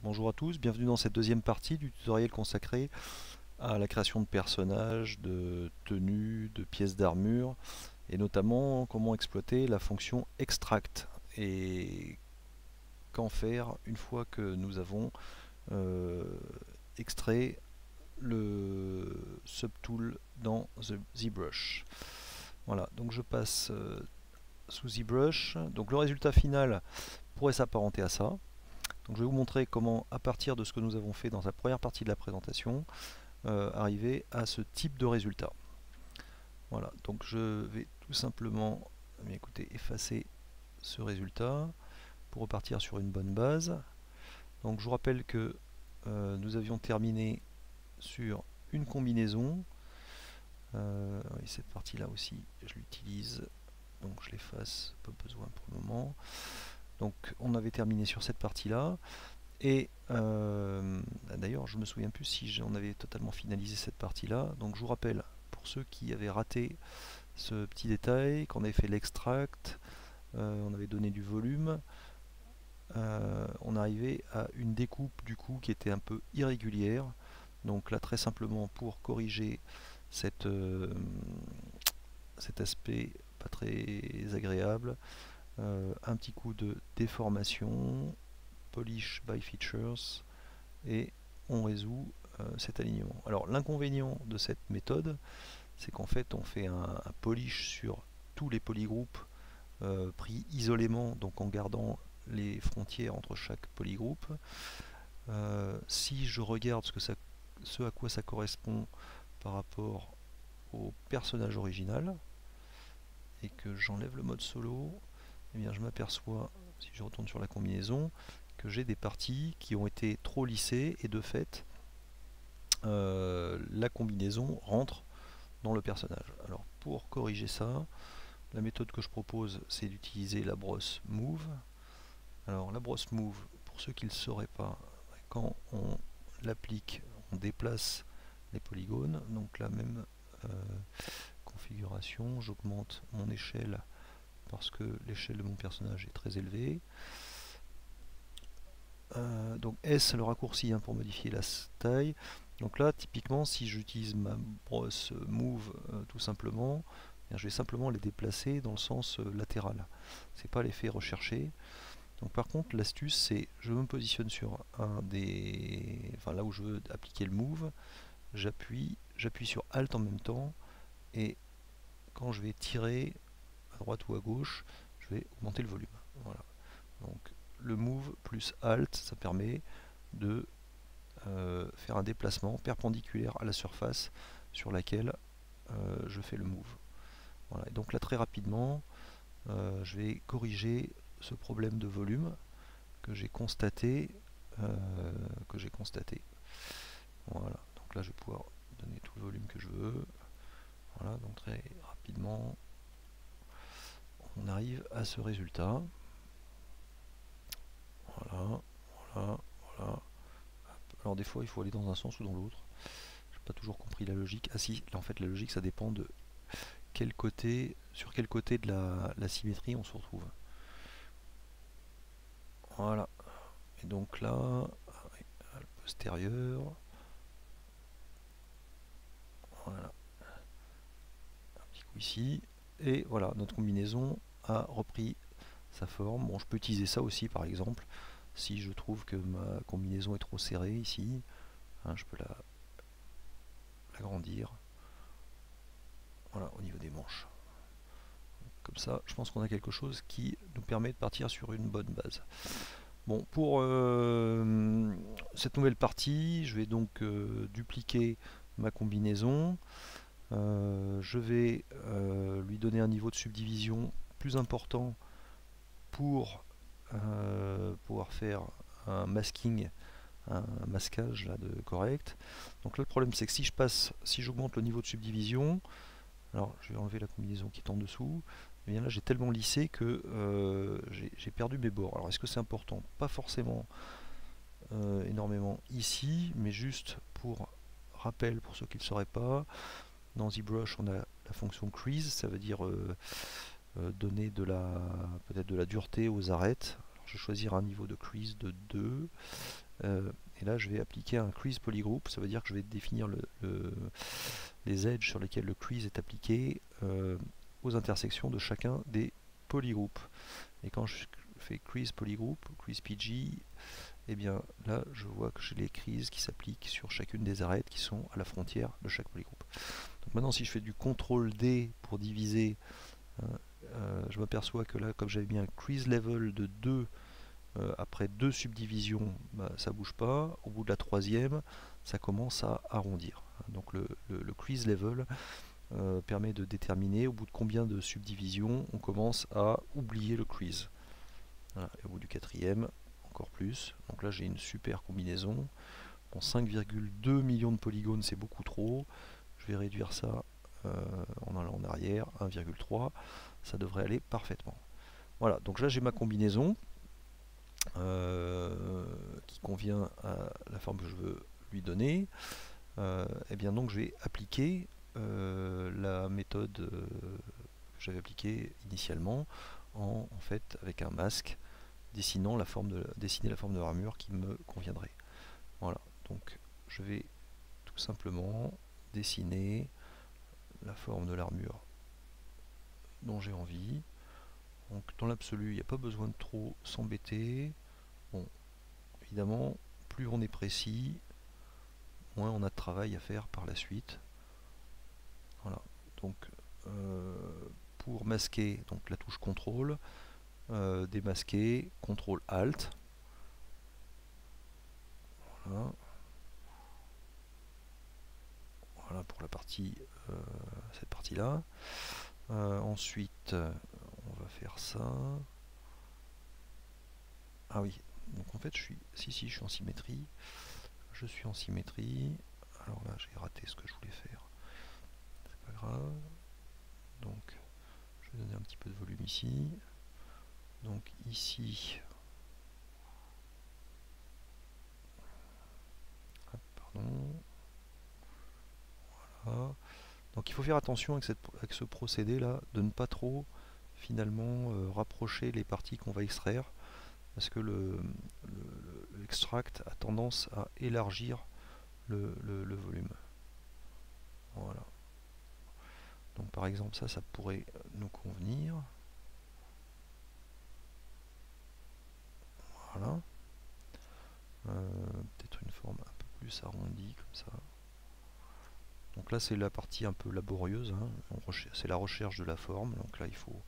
Bonjour à tous, bienvenue dans cette deuxième partie du tutoriel consacré à la création de personnages, de tenues, de pièces d'armure et notamment comment exploiter la fonction extract et qu'en faire une fois que nous avons euh, extrait le subtool dans ZBrush. Voilà, donc je passe sous ZBrush. Donc le résultat final pourrait s'apparenter à ça. Donc je vais vous montrer comment, à partir de ce que nous avons fait dans la première partie de la présentation, arriver à ce type de résultat. Voilà, donc je vais tout simplement écoutez, effacer ce résultat pour repartir sur une bonne base. Donc je vous rappelle que nous avions terminé sur une combinaison. Et cette partie-là aussi, je l'utilise, donc je l'efface, pas besoin pour le moment. Donc on avait terminé sur cette partie-là. Et d'ailleurs, je me souviens plus si j'en avais totalement finalisé cette partie-là. Donc je vous rappelle, pour ceux qui avaient raté ce petit détail, qu'on avait fait l'extract, on avait donné du volume, on arrivait à une découpe du coup qui était un peu irrégulière. Donc là, très simplement, pour corriger cette, cet aspect pas très agréable, un petit coup de déformation, polish by features, et on résout cet alignement. Alors l'inconvénient de cette méthode, c'est qu'en fait on fait un polish sur tous les polygroupes pris isolément, donc en gardant les frontières entre chaque polygroupe. Si je regarde ce à quoi ça correspond par rapport au personnage original et que j'enlève le mode solo, eh bien je m'aperçois, si je retourne sur la combinaison, que j'ai des parties qui ont été trop lissées et de fait la combinaison rentre dans le personnage. Alors pour corriger ça, la méthode que je propose, c'est d'utiliser la brosse Move. Alors la brosse Move, pour ceux qui ne le sauraient pas, quand on l'applique, on déplace les polygones. Donc la même configuration, j'augmente mon échelle parce que l'échelle de mon personnage est très élevée. Donc S, le raccourci pour modifier la taille. Donc là, typiquement, si j'utilise ma brosse Move tout simplement, je vais simplement les déplacer dans le sens latéral. C'est pas l'effet recherché. Donc par contre, l'astuce, c'est je me positionne sur un des, enfin là où je veux appliquer le Move, j'appuie sur Alt en même temps, et quand je vais tirer à droite ou à gauche, je vais augmenter le volume. Voilà. Donc le Move plus Alt, ça permet de faire un déplacement perpendiculaire à la surface sur laquelle je fais le move. Voilà. Et donc là très rapidement, je vais corriger ce problème de volume que j'ai constaté. Voilà. Donc là je vais pouvoir donner tout le volume que je veux. Voilà. Donc très rapidement, on arrive à ce résultat. Voilà. Voilà. Voilà. Alors des fois il faut aller dans un sens ou dans l'autre. J'ai pas toujours compris la logique. Ah si, là en fait la logique ça dépend de sur quel côté de la symétrie on se retrouve. Voilà. Et donc là, le postérieur. Voilà. Un petit coup ici. Et voilà, notre combinaison a repris sa forme. Bon, je peux utiliser ça aussi par exemple. Si je trouve que ma combinaison est trop serrée ici, je peux l'agrandir. Voilà, au niveau des manches. Comme ça, je pense qu'on a quelque chose qui nous permet de partir sur une bonne base. Bon, pour cette nouvelle partie, je vais donc dupliquer ma combinaison. Je vais lui donner un niveau de subdivision plus important pour pouvoir faire un masking, un masquage là, de correct. Donc là, le problème, c'est que si j'augmente le niveau de subdivision, alors je vais enlever la combinaison qui est en dessous, et bien là j'ai tellement lissé que j'ai perdu mes bords. Alors est-ce que c'est important? Pas forcément énormément ici, mais juste pour rappel pour ceux qui ne le sauraient pas, dans ZBrush on a la fonction crease, ça veut dire donner peut-être de la dureté aux arêtes. Alors, je vais choisir un niveau de crease de 2, Et là je vais appliquer un crease polygroup, ça veut dire que je vais définir les edges sur lesquels le crease est appliqué aux intersections de chacun des polygroupes. Et quand je fais crease polygroup, crease PG, et bien là je vois que j'ai les creases qui s'appliquent sur chacune des arêtes qui sont à la frontière de chaque polygroupe. Donc maintenant si je fais du CTRL D pour diviser, je m'aperçois que là comme j'avais mis un crease level de 2 après 2 subdivisions, bah, ça bouge pas. Au bout de la troisième, ça commence à arrondir. Donc le crease level permet de déterminer au bout de combien de subdivisions on commence à oublier le crease. Voilà. Et au bout du quatrième, encore plus. Donc là j'ai une super combinaison. Bon, 5,2 millions de polygones c'est beaucoup trop. Je vais réduire ça en allant en arrière, 1,3. Ça devrait aller parfaitement. Voilà, donc là j'ai ma combinaison. Qui convient à la forme que je veux lui donner, et bien donc je vais appliquer la méthode que j'avais appliquée initialement en fait avec un masque dessiner la forme de l'armure qui me conviendrait. Voilà, donc je vais tout simplement dessiner la forme de l'armure dont j'ai envie. Donc dans l'absolu, il n'y a pas besoin de trop s'embêter. Bon, évidemment, plus on est précis, moins on a de travail à faire par la suite. Voilà. Donc pour masquer, donc la touche CTRL, démasquer, CTRL ALT. Voilà. Voilà pour la partie, cette partie-là. Ensuite, on va faire ça. Ah oui, donc en fait je suis en symétrie. Je suis en symétrie. Alors là j'ai raté ce que je voulais faire. C'est pas grave. Donc je vais donner un petit peu de volume ici. Donc ici, pardon. Voilà. Donc il faut faire attention avec ce procédé là, de ne pas trop finalement rapprocher les parties qu'on va extraire, parce que l'extract a tendance à élargir le volume. Voilà. Donc par exemple ça pourrait nous convenir. Voilà. Peut-être une forme un peu plus arrondie comme ça. Donc là c'est la partie un peu laborieuse, hein. C'est la recherche de la forme, donc là il faut...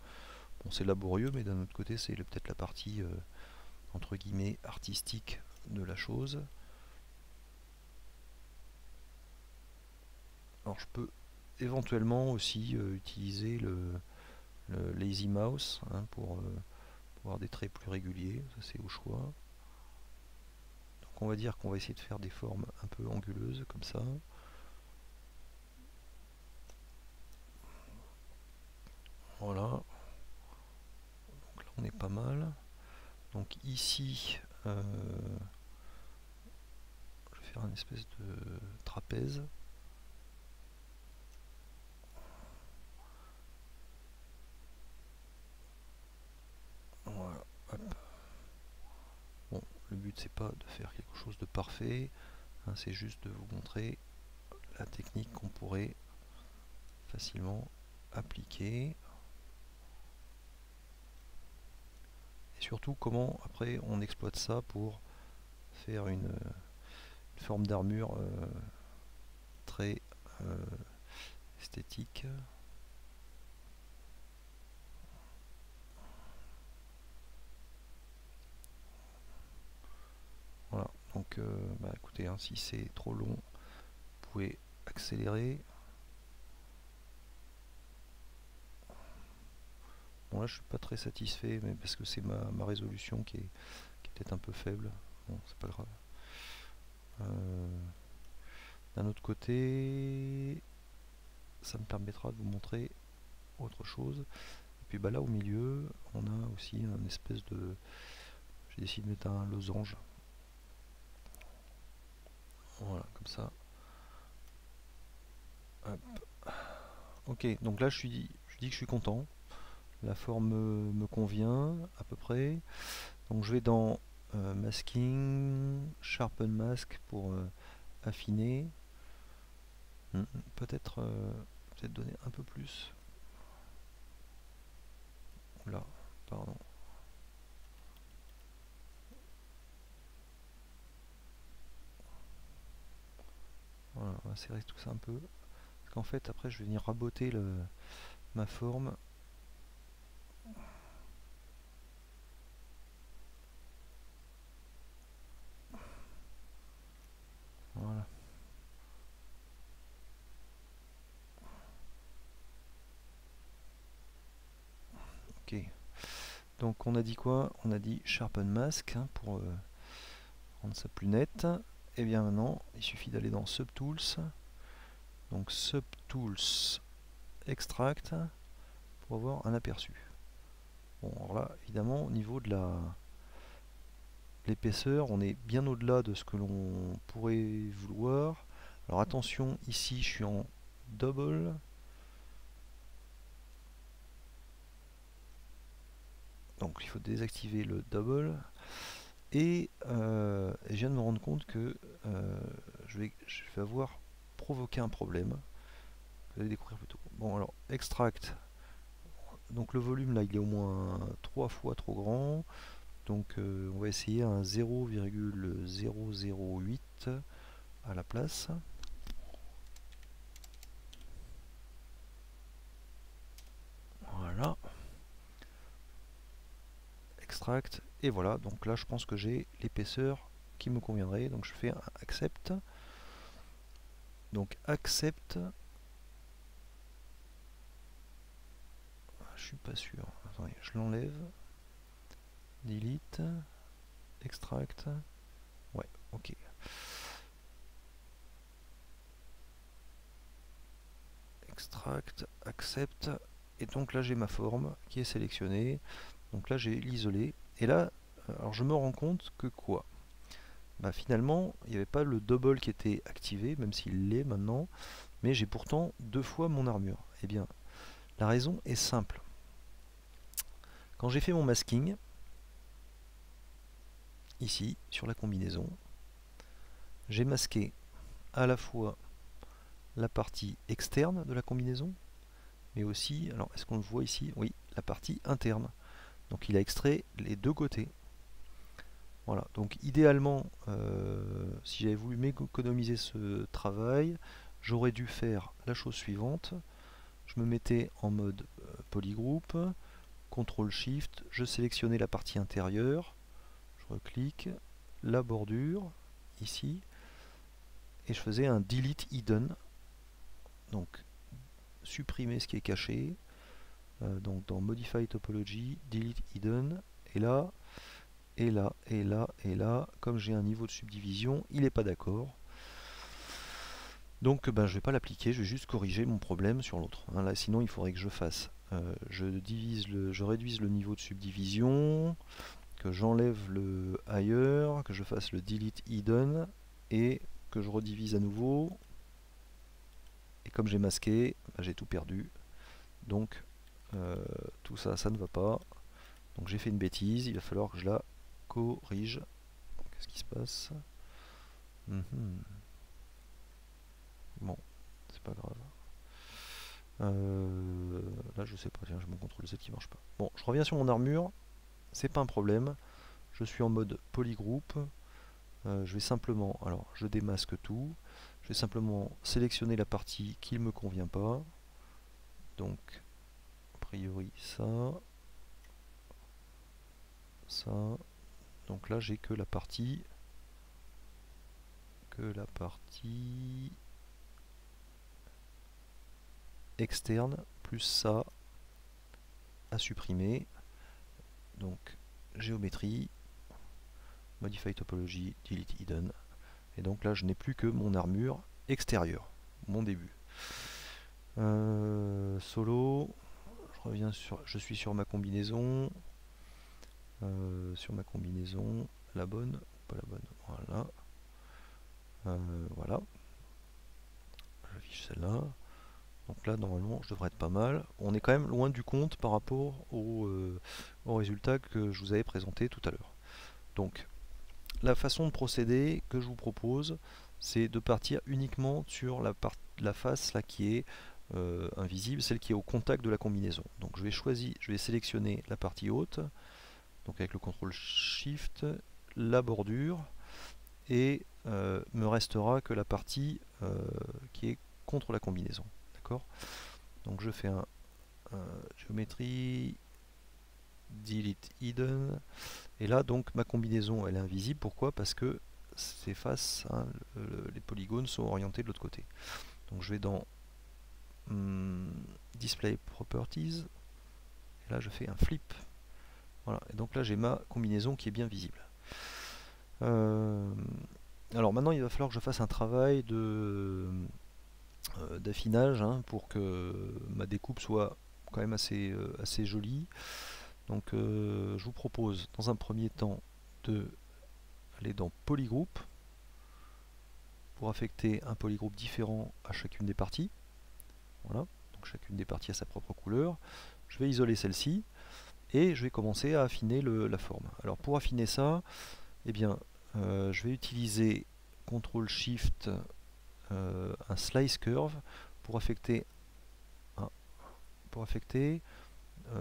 Bon c'est laborieux, mais d'un autre côté c'est peut-être la partie entre guillemets artistique de la chose. Alors je peux éventuellement aussi utiliser le lazy mouse, hein, pour avoir des traits plus réguliers, ça c'est au choix. Donc on va dire qu'on va essayer de faire des formes un peu anguleuses comme ça. Voilà. Donc là on est pas mal. Donc ici, je vais faire une espèce de trapèze. Voilà. Hop. Bon, le but c'est pas de faire quelque chose de parfait, hein, c'est juste de vous montrer la technique qu'on pourrait facilement appliquer. Et surtout comment après on exploite ça pour faire une forme d'armure très esthétique. Voilà, donc bah, écoutez, hein, si c'est trop long, vous pouvez accélérer. Bon là je suis pas très satisfait, mais parce que c'est ma résolution qui est peut-être un peu faible. Bon, c'est pas grave. D'un autre côté, ça me permettra de vous montrer autre chose. Et puis bah là au milieu, on a aussi une espèce de... J'ai décidé de mettre un losange. Voilà, comme ça. Hop. Ok, donc là je dis que je suis content. La forme me convient à peu près. Donc je vais dans masking, sharpen mask pour affiner. Peut-être donner un peu plus. Là, pardon. Voilà, on va serrer tout ça un peu. Parce qu'en fait, après, je vais venir raboter ma forme. Voilà. Ok. Donc on a dit quoi? On a dit Sharpen Mask pour rendre ça plus net. Et bien maintenant, il suffit d'aller dans Subtools. Donc Subtools Extract pour avoir un aperçu. Bon, alors là, évidemment, au niveau de l'épaisseur, on est bien au-delà de ce que l'on pourrait vouloir. Alors attention, ici je suis en double. Donc il faut désactiver le double. Et je viens de me rendre compte que je vais avoir provoqué un problème. Vous allez découvrir plus tôt. Bon alors, extract. Donc le volume là il est au moins 3 fois trop grand. Donc on va essayer un 0,008 à la place. Voilà. Extract. Et voilà, donc là je pense que j'ai l'épaisseur qui me conviendrait. Donc je fais un accept. Donc accept. Je suis pas sûr. Attendez, je l'enlève. Delete. Extract. Ouais, ok. Extract, accept. Et donc là j'ai ma forme qui est sélectionnée. Donc là j'ai l'isolé. Et là, alors je me rends compte que quoi? Bah finalement, il n'y avait pas le double qui était activé, même s'il l'est maintenant. Mais j'ai pourtant 2 fois mon armure. Eh bien, la raison est simple. Quand j'ai fait mon masking, ici, sur la combinaison, j'ai masqué à la fois la partie externe de la combinaison, mais aussi, alors est-ce qu'on le voit ici? Oui, la partie interne. Donc il a extrait les deux côtés. Voilà, donc idéalement, si j'avais voulu m'économiser ce travail, j'aurais dû faire la chose suivante. Je me mettais en mode polygroup, CTRL-SHIFT, je sélectionnais la partie intérieure, je reclique, la bordure, ici, et je faisais un Delete Hidden, donc supprimer ce qui est caché, donc dans Modify Topology, Delete Hidden, et là, et là, et là, et là, comme j'ai un niveau de subdivision, il n'est pas d'accord. Donc ben, je ne vais pas l'appliquer, je vais juste corriger mon problème sur l'autre. Hein, là, sinon il faudrait que je fasse, je réduise le niveau de subdivision, que j'enlève le ailleurs, que je fasse le delete hidden, et que je redivise à nouveau. Et comme j'ai masqué, ben, j'ai tout perdu. Donc tout ça, ça ne va pas. Donc j'ai fait une bêtise, il va falloir que je la corrige. Qu'est-ce qui se passe? Bon, c'est pas grave. Là je sais pas, tiens, j'ai mon CTRL Z qui marche pas. Bon, je reviens sur mon armure, c'est pas un problème. Je suis en mode polygroup. Je vais simplement, alors je démasque tout. Je vais simplement sélectionner la partie qui ne me convient pas. Donc, a priori ça, ça. Donc là j'ai que la partie externe plus ça à supprimer. Donc géométrie, modify topology, delete hidden. Et donc là je n'ai plus que mon armure extérieure, mon début. Solo, je suis sur ma combinaison. La bonne, pas la bonne, voilà. Voilà. J'affiche celle-là. Donc là, normalement, je devrais être pas mal. On est quand même loin du compte par rapport au résultat que je vous avais présenté tout à l'heure. Donc, la façon de procéder que je vous propose, c'est de partir uniquement sur la face là qui est invisible, celle qui est au contact de la combinaison. Donc je vais sélectionner la partie haute, donc avec le CTRL SHIFT, la bordure, et me restera que la partie qui est contre la combinaison. D'accord? Donc je fais un géométrie, delete hidden, et là donc ma combinaison elle est invisible. Pourquoi? Parce que ces faces, hein, les polygones sont orientés de l'autre côté. Donc je vais dans Display Properties, et là je fais un flip. Voilà, et donc là j'ai ma combinaison qui est bien visible. Alors maintenant il va falloir que je fasse un travail d'affinage, hein, pour que ma découpe soit quand même assez jolie. Donc je vous propose dans un premier temps de aller dans Polygroup pour affecter un polygroupe différent à chacune des parties. Voilà, donc chacune des parties a sa propre couleur. Je vais isoler celle-ci et je vais commencer à affiner la forme. Alors pour affiner ça, eh bien, je vais utiliser CTRL SHIFT un Slice Curve pour affecter,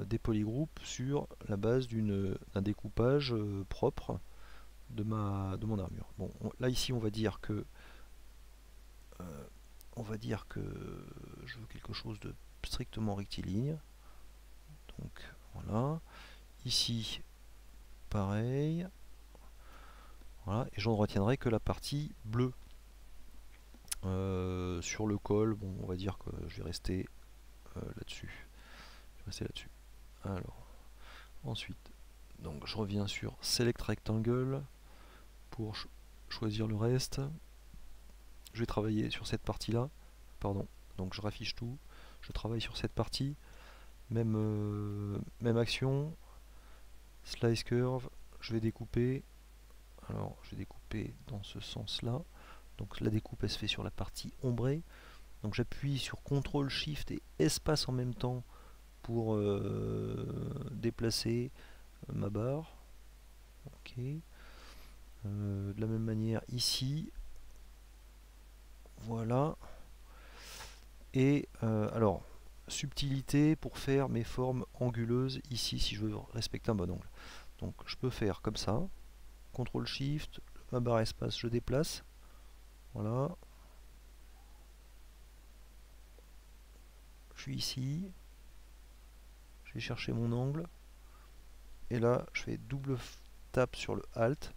des polygroupes sur la base d'un découpage propre de mon armure. Bon, là ici on va dire que je veux quelque chose de strictement rectiligne. Donc voilà. Ici, pareil. Voilà. Et j'en retiendrai que la partie bleue. Sur le col, bon, on va dire que je vais rester là-dessus. Alors, ensuite, donc je reviens sur Select Rectangle pour choisir le reste. Je vais travailler sur cette partie-là. Pardon. Donc je raffiche tout. Je travaille sur cette partie. Même action. Slice Curve. Je vais découper. Alors, je vais découper dans ce sens-là. Donc la découpe, elle se fait sur la partie ombrée. Donc j'appuie sur CTRL SHIFT et espace en même temps pour déplacer ma barre. Ok. De la même manière ici. Voilà. Et alors, subtilité pour faire mes formes anguleuses ici si je veux respecter un bon angle. Donc je peux faire comme ça. CTRL SHIFT, ma barre espace, je déplace. Voilà. Je suis ici. Je vais chercher mon angle. Et là, je fais double tape sur le Alt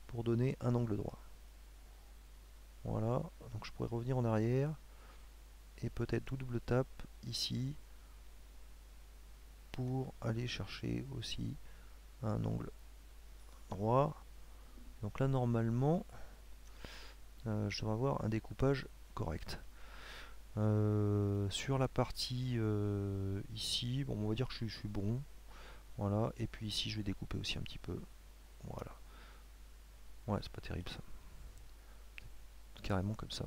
pour donner un angle droit. Voilà. Donc je pourrais revenir en arrière. Et peut-être double tape ici pour aller chercher aussi un angle droit. Donc là, normalement, je devrais avoir un découpage correct. Sur la partie ici, bon, on va dire que je suis bon. Voilà, et puis ici je vais découper aussi un petit peu. Voilà. Ouais, c'est pas terrible ça. Carrément comme ça.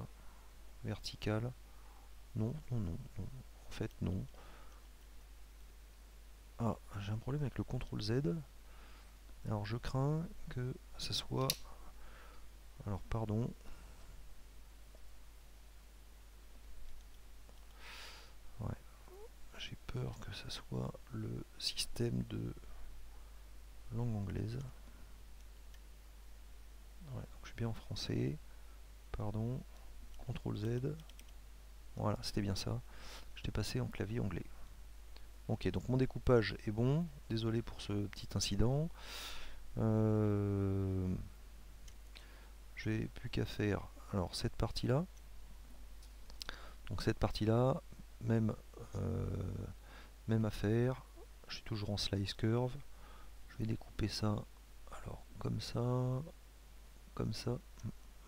Vertical. Non, non, non, non. En fait, non. Ah, j'ai un problème avec le CTRL Z. Alors je crains que ça soit... Alors pardon. Ouais. J'ai peur que ça soit le système de langue anglaise. Ouais, donc je suis bien en français. Pardon. CTRL Z. Voilà, c'était bien ça. J'étais passé en clavier anglais. Ok, donc mon découpage est bon. Désolé pour ce petit incident. J'ai plus qu'à faire alors cette partie là. Donc cette partie là, même affaire. Je suis toujours en slice curve. Je vais découper ça. Alors comme ça,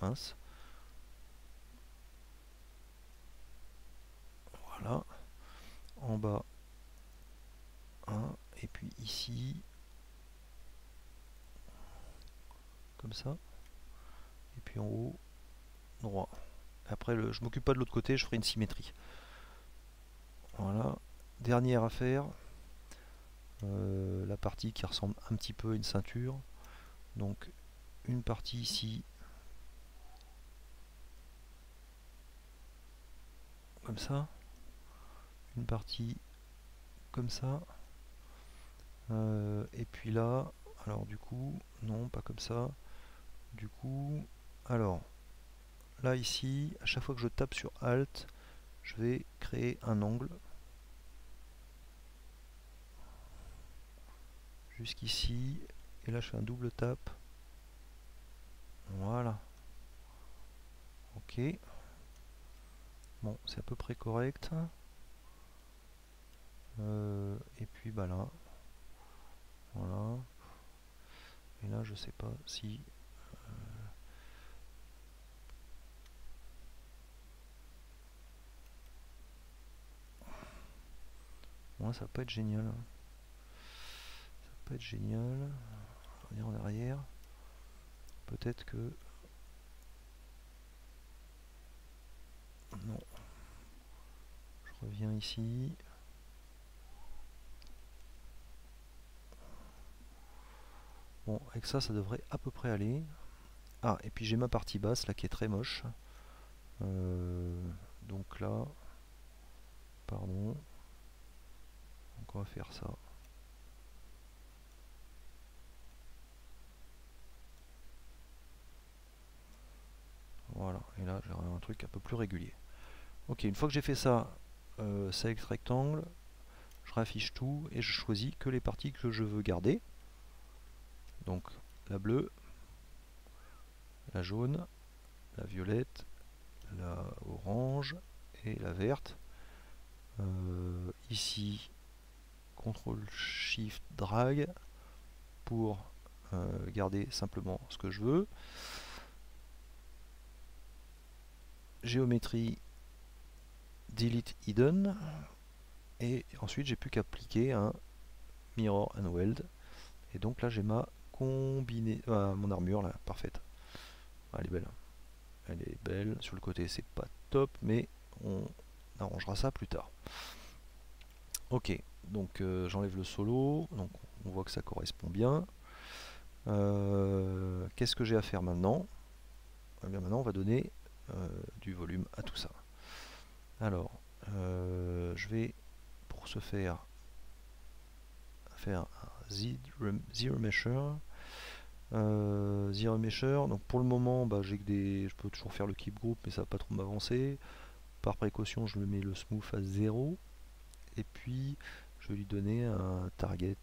mince. Voilà. En bas, 1, et puis ici, comme ça. Et puis en haut, droit. Après, je m'occupe pas de l'autre côté, je ferai une symétrie. Voilà. Dernière affaire, la partie qui ressemble un petit peu à une ceinture. Donc une partie ici, comme ça, une partie comme ça, et puis là, alors du coup, non, pas comme ça, du coup, alors, là ici, à chaque fois que je tape sur Alt, je vais créer un angle, jusqu'ici, et là je fais un double tap, voilà, ok, bon, c'est à peu près correct, et puis bah là, voilà, et là je sais pas si moi ça va pas être génial. Ça va pas être génial. Revenir en arrière. Peut-être que. Non. Je reviens ici. Bon, avec ça, ça devrait à peu près aller. Ah, et puis j'ai ma partie basse là qui est très moche. Donc là. Pardon. Donc on va faire ça. Voilà, et là j'ai un truc un peu plus régulier. Ok, une fois que j'ai fait ça, select rectangle, je raffiche tout et je choisis que les parties que je veux garder. Donc la bleue, la jaune, la violette, la orange et la verte. Ici, CTRL SHIFT drag pour garder simplement ce que je veux. Géométrie delete hidden, et ensuite j'ai plus qu'à appliquer un mirror and weld, et donc là j'ai ma combinée, mon armure là, parfaite. Elle est belle, elle est belle. Sur le côté c'est pas top, mais on arrangera ça plus tard. Ok, donc j'enlève le solo, donc on voit que ça correspond bien. Qu'est-ce que j'ai à faire maintenant? Eh bien maintenant on va donner du volume à tout ça. Alors, je vais pour ce faire un zero measure. Zero measure, donc pour le moment bah, j'ai que je peux toujours faire le keep group, mais ça va pas trop m'avancer. Par précaution je le mets le smooth à 0, et puis je vais lui donner un target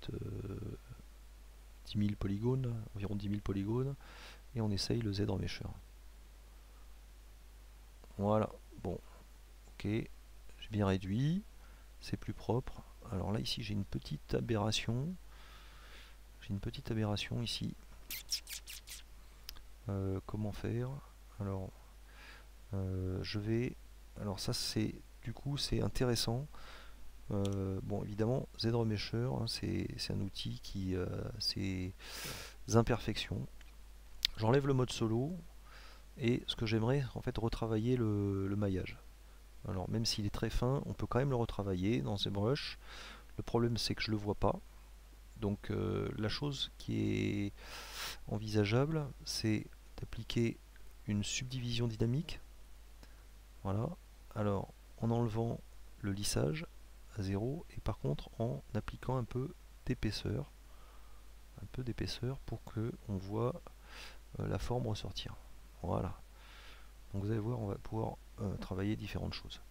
10 000 polygones, environ 10 000 polygones, et on essaye le Z remesher. Voilà, bon, ok, j'ai bien réduit, c'est plus propre. Alors là ici j'ai une petite aberration. J'ai une petite aberration ici. Comment faire? Alors je vais. Alors ça c'est du coup c'est intéressant. Bon évidemment ZRemesher hein, c'est un outil qui ses imperfections. J'enlève le mode solo et ce que j'aimerais en fait retravailler le maillage. Alors même s'il est très fin, on peut quand même le retravailler dans ZBrush. Le problème c'est que je le vois pas. Donc la chose qui est envisageable, c'est d'appliquer une subdivision dynamique. Voilà. Alors en enlevant le lissage à 0 et par contre en appliquant un peu d'épaisseur pour que on voit la forme ressortir. Voilà. Donc vous allez voir, on va pouvoir travailler différentes choses.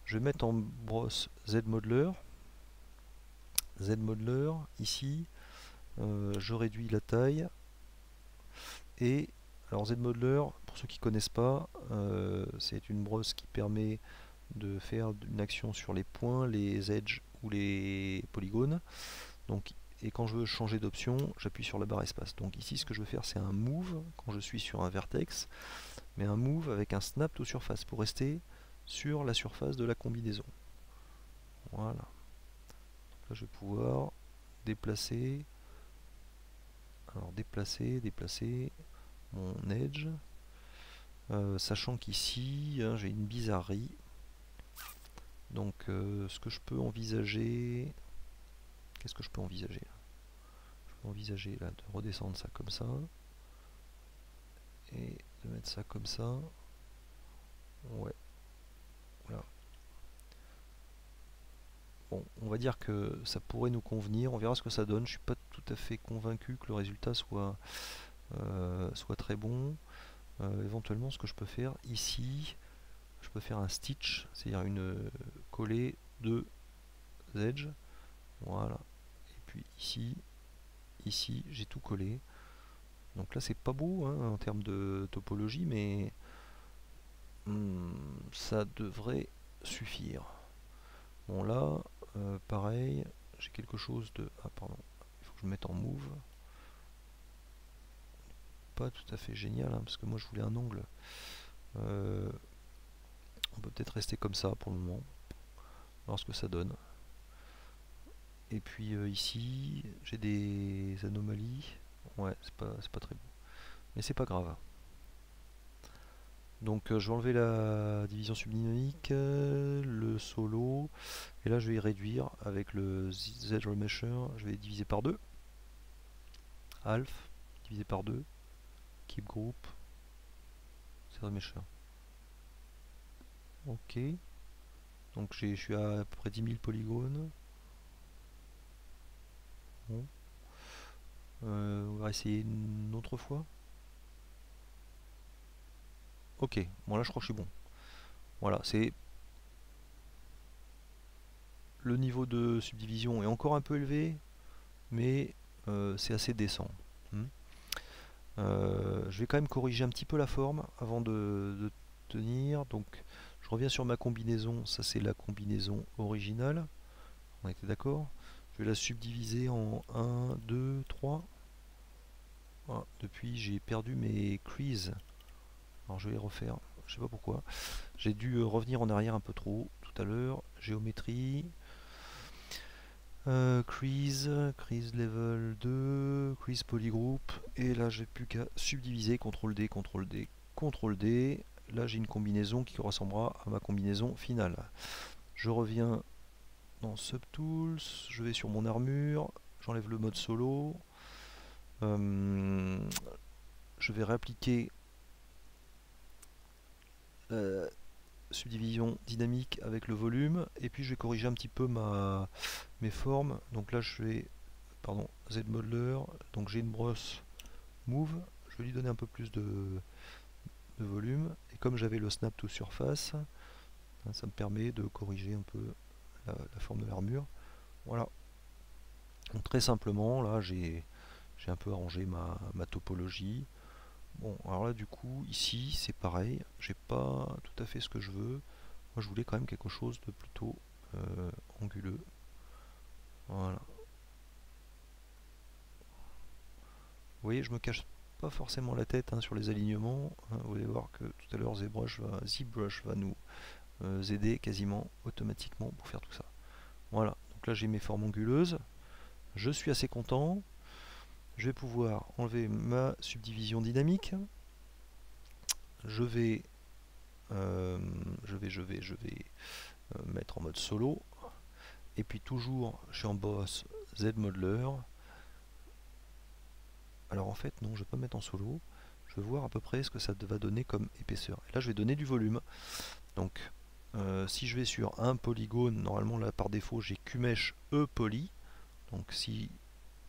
Je vais mettre en brosse ZModeler. ZModeler, ici, je réduis la taille. Et alors ZModeler, pour ceux qui ne connaissent pas, c'est une brosse qui permet de faire une action sur les points, les edges ou les polygones. Donc, et quand je veux changer d'option, j'appuie sur la barre espace. Donc ici, ce que je veux faire, c'est un move quand je suis sur un vertex, mais un move avec un snap to surface pour rester sur la surface de la combinaison. Voilà. Donc là, je vais pouvoir déplacer, alors déplacer mon edge, sachant qu'ici, hein, j'ai une bizarrerie. Donc, ce que je peux envisager, qu'est-ce que je peux envisager là? Je peux envisager là de redescendre ça comme ça. et de mettre ça comme ça. Ouais, voilà. Bon, on va dire que ça pourrait nous convenir, on verra ce que ça donne. Je suis pas tout à fait convaincu que le résultat soit très bon. Éventuellement, ce que je peux faire ici, je peux faire un stitch, c'est-à-dire une coller de edge. Voilà. Et puis ici, j'ai tout collé. Donc là, c'est pas beau hein, en termes de topologie, mais ça devrait suffire. Bon là, pareil, j'ai quelque chose de... Ah pardon, il faut que je me mette en move. Pas tout à fait génial, hein, parce que moi je voulais un angle. On peut peut-être rester comme ça pour le moment, voir ce que ça donne. Et puis ici, j'ai des anomalies. Ouais, c'est pas très beau. Mais c'est pas grave. Donc je vais enlever la division subdynamique, le solo, et là je vais y réduire avec le Z remesher, je vais diviser par 2. Half, divisé par 2. Keep group, Z remesher. Ok. Donc je suis à peu près 10 000 polygones. Bon. On va essayer une autre fois. Ok, bon là je crois que je suis bon. Voilà, c'est le niveau de subdivision est encore un peu élevé, mais c'est assez décent. Je vais quand même corriger un petit peu la forme avant de tenir. Donc je reviens sur ma combinaison, ça c'est la combinaison originale. On était d'accord? Je vais la subdiviser en 1, 2, 3. Voilà. Depuis j'ai perdu mes creases. Alors je vais les refaire, je sais pas pourquoi. J'ai dû revenir en arrière un peu trop tout à l'heure. Géométrie. Crease level 2, crease polygroup, et là j'ai plus qu'à subdiviser, CTRL D, CTRL D, CTRL D. Là j'ai une combinaison qui ressemblera à ma combinaison finale. Je reviens dans Subtools, je vais sur mon armure, j'enlève le mode solo, je vais réappliquer la subdivision dynamique avec le volume, et puis je vais corriger un petit peu mes formes. Donc là je vais Z-Modeler, donc j'ai une brosse Move, je vais lui donner un peu plus de volume, et comme j'avais le Snap to Surface, ça me permet de corriger un peu la forme de l'armure. Voilà. Donc très simplement, là j'ai un peu arrangé ma topologie. Bon, alors là du coup, ici c'est pareil, j'ai pas tout à fait ce que je veux. Moi je voulais quand même quelque chose de plutôt anguleux. Voilà. Vous voyez, je me cache pas forcément la tête hein, sur les alignements. Hein, vous allez voir que tout à l'heure ZBrush va nous aider quasiment automatiquement pour faire tout ça. Voilà, donc là j'ai mes formes anguleuses. Je suis assez content. Je vais pouvoir enlever ma subdivision dynamique. Je vais mettre en mode solo. Et puis toujours, je suis en boss Z-Modeler. Alors en fait, non, je ne vais pas mettre en solo. Je vais voir à peu près ce que ça va donner comme épaisseur. Et là, je vais donner du volume. Donc, si je vais sur un polygone, normalement là par défaut, j'ai QMesh E poly. Donc si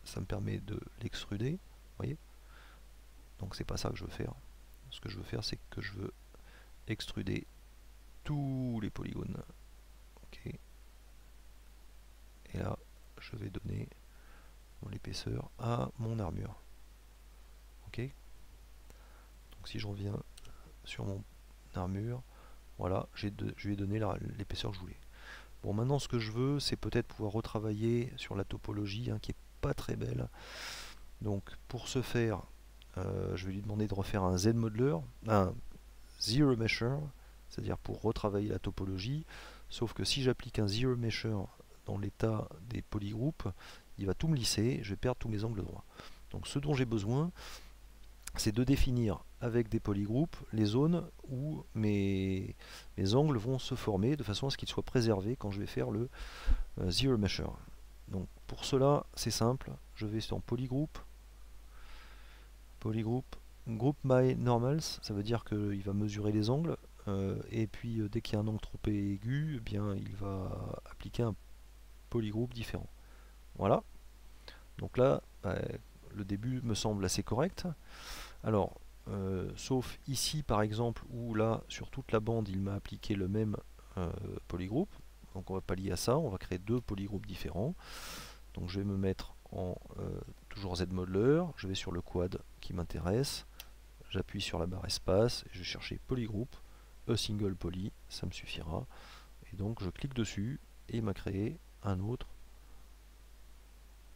ça me permet de l'extruder, vous voyez. Donc c'est pas ça que je veux faire. Ce que je veux faire, c'est que je veux extruder tous les polygones. Ok. Et là, je vais donner l'épaisseur à mon armure. Ok. Donc si je reviens sur mon armure, voilà, je lui ai donné l'épaisseur que je voulais. Bon, maintenant ce que je veux, c'est peut-être pouvoir retravailler sur la topologie, hein, qui est pas très belle. Donc pour ce faire, je vais lui demander de refaire un Z-Modeler, un Z-Remesher, c'est-à-dire pour retravailler la topologie. Sauf que si j'applique un Z-Remesher dans l'état des polygroupes, il va tout me lisser, je vais perdre tous mes angles droits. Donc ce dont j'ai besoin, c'est de définir avec des polygroupes les zones où mes angles vont se former de façon à ce qu'ils soient préservés quand je vais faire le Z-Remesher. Donc pour cela, c'est simple, je vais sur polygroupe, Group by normals, ça veut dire qu'il va mesurer les angles, et puis dès qu'il y a un angle trop aigu, eh bien il va appliquer un polygroupe différent. Voilà. Donc là, le début me semble assez correct. Alors, sauf ici par exemple, où là, sur toute la bande, il m'a appliqué le même polygroupe. Donc on va pallier à ça, on va créer deux polygroupes différents. Donc je vais me mettre en toujours Z-Modeler, je vais sur le quad qui m'intéresse, j'appuie sur la barre espace, et je vais chercher polygroupe, a single poly, ça me suffira. Et donc je clique dessus, et il m'a créé un autre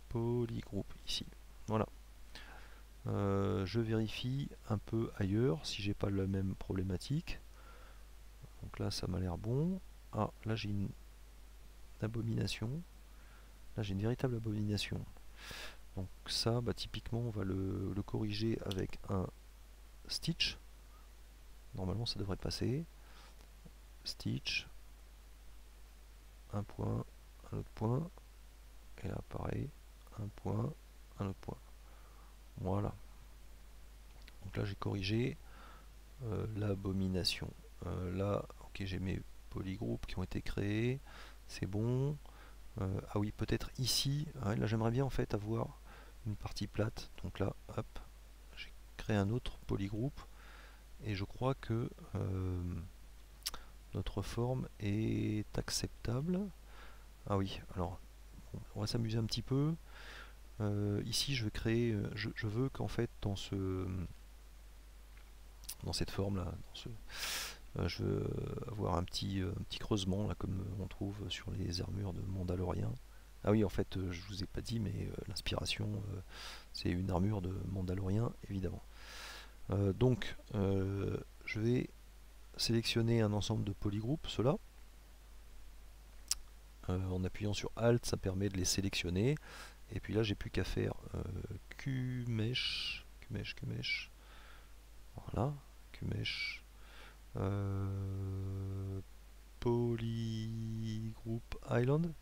polygroupe ici. Voilà. Je vérifie un peu ailleurs si j'ai pas la même problématique. Donc là ça m'a l'air bon. Ah, là j'ai une abomination. Là j'ai une véritable abomination. Donc ça, typiquement on va le corriger avec un stitch. Normalement ça devrait passer. Stitch, un point, un autre point. Et là pareil, un point, un autre point. Voilà. Donc là j'ai corrigé l'abomination. Là, ok, j'ai mes polygroupes qui ont été créés. C'est bon. Ah oui, peut-être ici. Ouais, là j'aimerais bien en fait avoir une partie plate. Donc là, hop, j'ai créé un autre polygroupe. Et je crois que notre forme est acceptable. Ah oui, alors bon, on va s'amuser un petit peu. Ici je vais créer, je veux qu'en fait dans cette forme là, je veux avoir un petit creusement là comme on trouve sur les armures de Mandalorian. Ah oui, en fait je vous ai pas dit, mais l'inspiration c'est une armure de Mandalorian évidemment. Donc je vais sélectionner un ensemble de polygroupes, ceux-là. En appuyant sur Alt, ça permet de les sélectionner. Et puis là, j'ai plus qu'à faire QMesh, voilà, QMesh, Polygroup Island,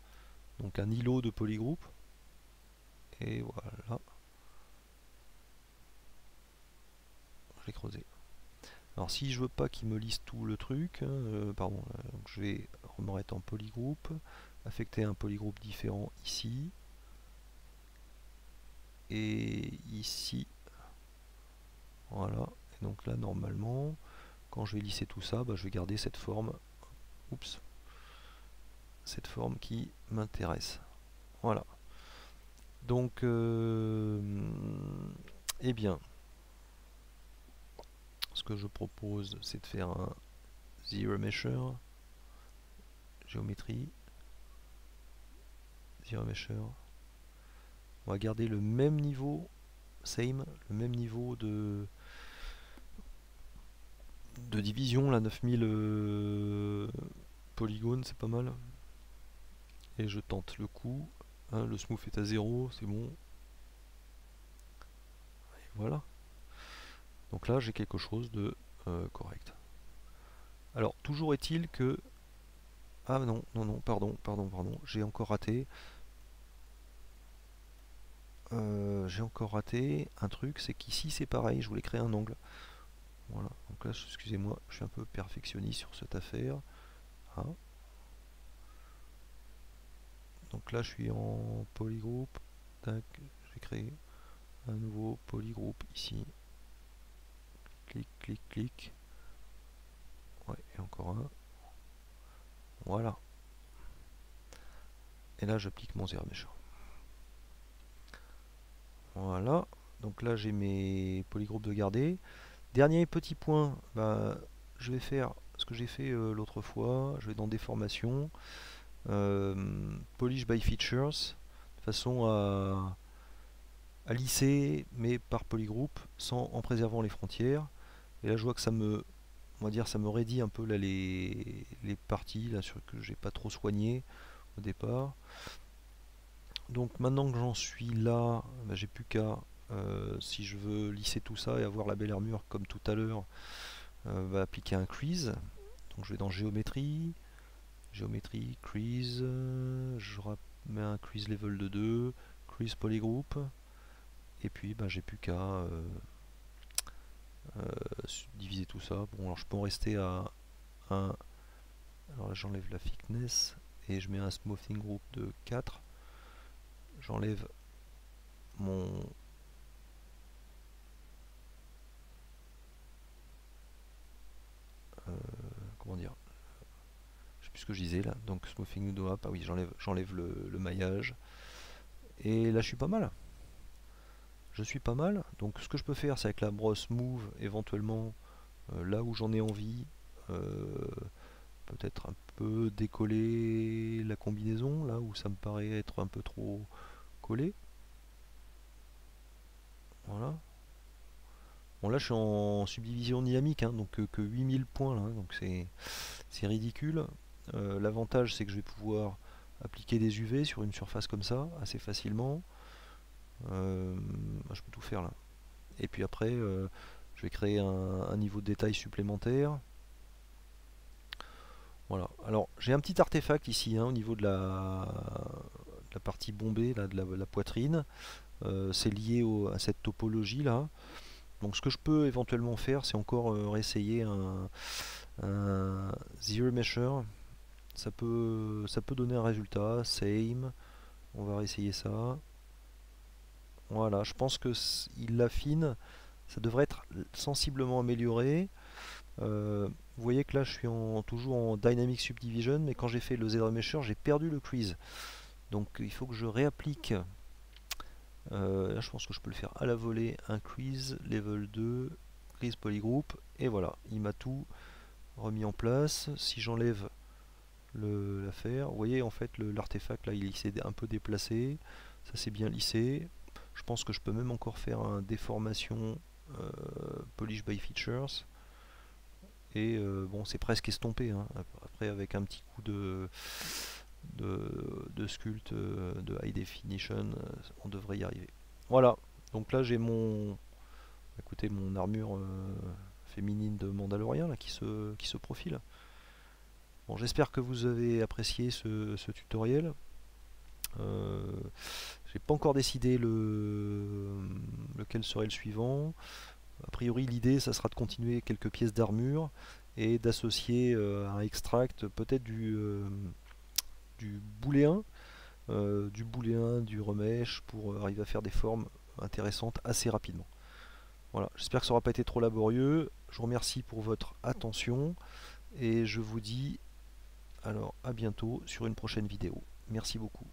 donc un îlot de polygroupe. Et voilà, je l'ai creusé. Alors si je veux pas qu'il me liste tout le truc, pardon, donc je vais me remettre en polygroupe, affecter un polygroupe différent ici et ici. Voilà, et donc là normalement, quand je vais lisser tout ça, je vais garder cette forme. Oups, cette forme qui m'intéresse. Voilà. Donc, eh bien, ce que je propose, c'est de faire un Zero Mesher, géométrie, Zero Mesher. On va garder le même niveau, le même niveau de division, là, 9000 polygones, c'est pas mal. Et je tente le coup. Hein, le smooth est à 0, c'est bon. Et voilà. Donc là, j'ai quelque chose de correct. Alors, toujours est-il que... Ah non, pardon, j'ai encore raté. J'ai encore raté un truc, c'est qu'ici c'est pareil, je voulais créer un angle. Voilà, donc là, excusez-moi, je suis un peu perfectionniste sur cette affaire. Ah. Donc là, je suis en polygroupe. Tac, je vais créer un nouveau polygroupe ici. Clic, clic, clic. Ouais, et encore un. Voilà. Et là, j'applique mon zero measure. Voilà. Donc là, j'ai mes polygroupes de garder. Dernier petit point, je vais faire ce que j'ai fait l'autre fois. Je vais dans déformation, polish by features, de façon à lisser, mais par polygroupe, en préservant les frontières. Et là, je vois que ça me, on va dire, ça me raidit un peu là, les parties là, que j'ai pas trop soigné au départ. Donc maintenant que j'en suis là, j'ai plus qu'à, si je veux lisser tout ça et avoir la belle armure comme tout à l'heure, appliquer un crease. Donc je vais dans géométrie, crease, je remets un crease level de 2, crease polygroup, et puis j'ai plus qu'à diviser tout ça. Bon, alors je peux en rester à 1. Alors là j'enlève la thickness et je mets un smoothing group de 4. J'enlève mon comment dire, je sais plus ce que je disais là, donc smoothing de up, ah oui, j'enlève le maillage et là je suis pas mal. Donc ce que je peux faire, c'est avec la brosse move éventuellement là où j'en ai envie, peut-être un peu décoller la combinaison là où ça me paraît être un peu trop collé. Voilà. Bon là je suis en subdivision dynamique, hein, donc que 8000 points là, donc c'est ridicule. L'avantage c'est que je vais pouvoir appliquer des UV sur une surface comme ça assez facilement. Je peux tout faire là. Et puis après je vais créer un niveau de détail supplémentaire. Voilà. Alors j'ai un petit artefact ici, hein, au niveau de la partie bombée là, de la poitrine. C'est lié à cette topologie là. Donc ce que je peux éventuellement faire, c'est encore réessayer un Zero Mesher. Ça peut donner un résultat. Same. On va réessayer ça. Voilà, je pense que il l'affine. Ça devrait être sensiblement amélioré. Vous voyez que là je suis toujours en Dynamic Subdivision, mais quand j'ai fait le Zero Mesher, j'ai perdu le crease. Donc il faut que je réapplique. Là je pense que je peux le faire à la volée. Un crease, level 2, crease polygroup, et voilà, il m'a tout remis en place. Si j'enlève l'affaire, vous voyez en fait l'artefact là il s'est un peu déplacé, ça c'est bien lissé. Je pense que je peux même encore faire un déformation polish by features. Et bon, c'est presque estompé, hein. Après avec un petit coup de sculpt de high definition, on devrait y arriver. Voilà, donc là j'ai écoutez, mon armure féminine de Mandalorian là, qui se profile. Bon, j'espère que vous avez apprécié ce tutoriel. J'ai pas encore décidé lequel serait le suivant. A priori, l'idée, ça sera de continuer quelques pièces d'armure et d'associer un extract, peut-être du booléen, du remèche pour arriver à faire des formes intéressantes assez rapidement. Voilà, j'espère que ça n'aura pas été trop laborieux. Je vous remercie pour votre attention et je vous dis alors à bientôt sur une prochaine vidéo. Merci beaucoup.